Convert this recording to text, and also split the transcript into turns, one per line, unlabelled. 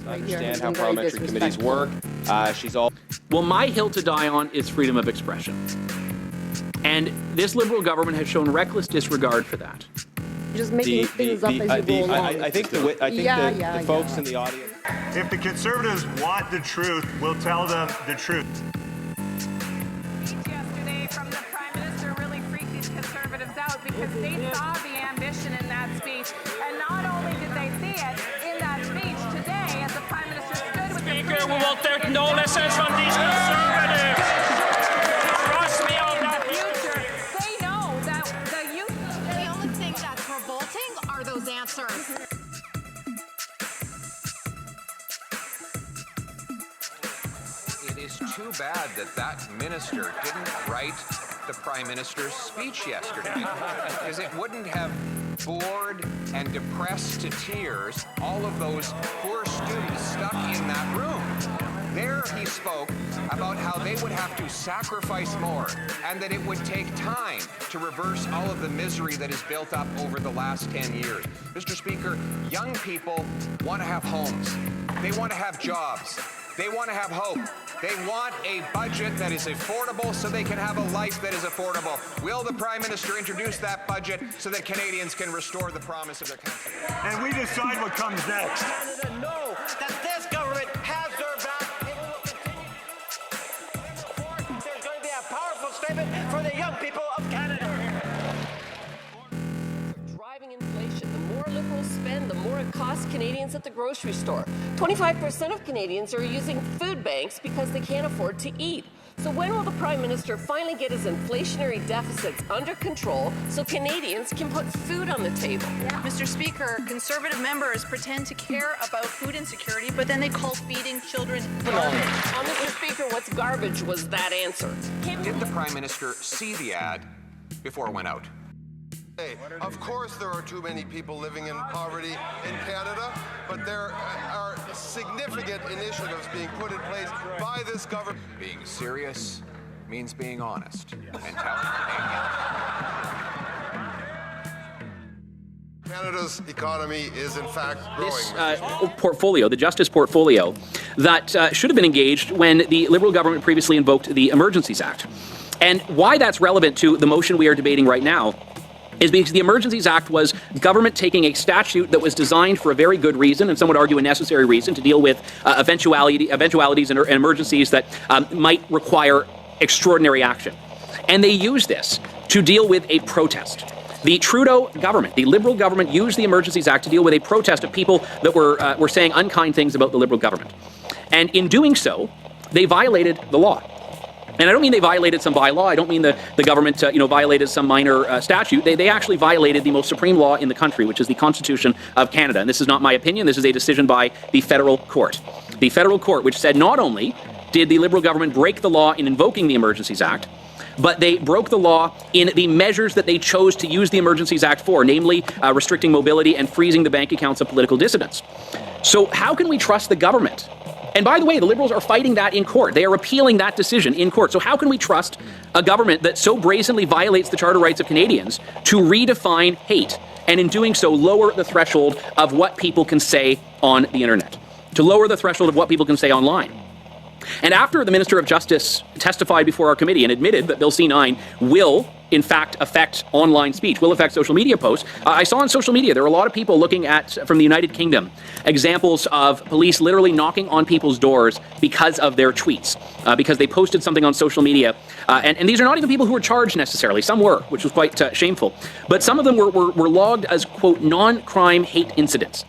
understand how parliamentary committees work.
Well, my hill to die on is freedom of expression. And this Liberal government has shown reckless disregard for that.
Just making things up as you go along.
I think the folks in the audience.
If the Conservatives want the truth, we'll tell them the truth.
Yesterday from the Prime Minister really freaked these Conservatives out because they saw the ambition in that speech. And not only did they see it in that speech today, as the Prime Minister stood with the Speaker, we will take no lessons from these Conservatives. Trust me on that. Future, they know that the youth.
The only thing that's revolting are those answers.
It is too bad that that minister didn't write the Prime Minister's speech yesterday, because it wouldn't have bored and depressed to tears all of those poor students stuck in that room. There he spoke about how they would have to sacrifice more and that it would take time to reverse all of the misery that has built up over the last 10 years. Mr. Speaker, young people want to have homes. They want to have jobs. They want to have hope. They want a budget that is affordable so they can have a life that is affordable. Will the Prime Minister introduce that budget so that Canadians can restore the promise of their country?
And we decide what comes next.
Canada know that this government has their back. It will continue. There's going to be a powerful statement for the young people of Canada.
Driving inflation. The more Liberals spend, the more it costs Canadians at the grocery store. 25% of Canadians are using food banks because they can't afford to eat. So when will the Prime Minister finally get his inflationary deficits under control so Canadians can put food on the table?
Mr. Speaker, Conservative members pretend to care about food insecurity, but then they call feeding children garbage.
Mr. Speaker, what's garbage was that answer?
Did the Prime Minister see the ad before it went out?
Of course there are too many people living in poverty in Canada, but there are significant initiatives being put in place by this government.
Being serious means being honest and telling Canadians.
Canada's economy is in fact growing.
This portfolio, the Justice portfolio, that should have been engaged when the Liberal government previously invoked the Emergencies Act. And why that's relevant to the motion we are debating right now is because the Emergencies Act was government taking a statute that was designed for a very good reason, and some would argue a necessary reason, to deal with eventualities and emergencies that might require extraordinary action. And they used this to deal with a protest. The Trudeau government, the Liberal government, used the Emergencies Act to deal with a protest of people that were saying unkind things about the Liberal government. And in doing so, they violated the law. And I don't mean they violated some bylaw. I don't mean the government, violated some minor statute. They actually violated the most supreme law in the country, which is the Constitution of Canada. And this is not my opinion. This is a decision by the federal court. The federal court, which said not only did the Liberal government break the law in invoking the Emergencies Act, but they broke the law in the measures that they chose to use the Emergencies Act for, namely restricting mobility and freezing the bank accounts of political dissidents. So how can we trust the government? And by the way, the Liberals are fighting that in court. They are appealing that decision in court. So how can we trust a government that so brazenly violates the charter rights of Canadians to redefine hate, and in doing so lower the threshold of what people can say on the internet, to lower the threshold of what people can say online? And after the Minister of Justice testified before our committee and admitted that Bill C-9 will, in fact, affect online speech, will affect social media posts, I saw on social media there are a lot of people looking at, from the United Kingdom, examples of police literally knocking on people's doors because of their tweets, because they posted something on social media. And these are not even people who were charged necessarily. Some were, which was quite shameful. But some of them were logged as, quote, non-crime hate incidents.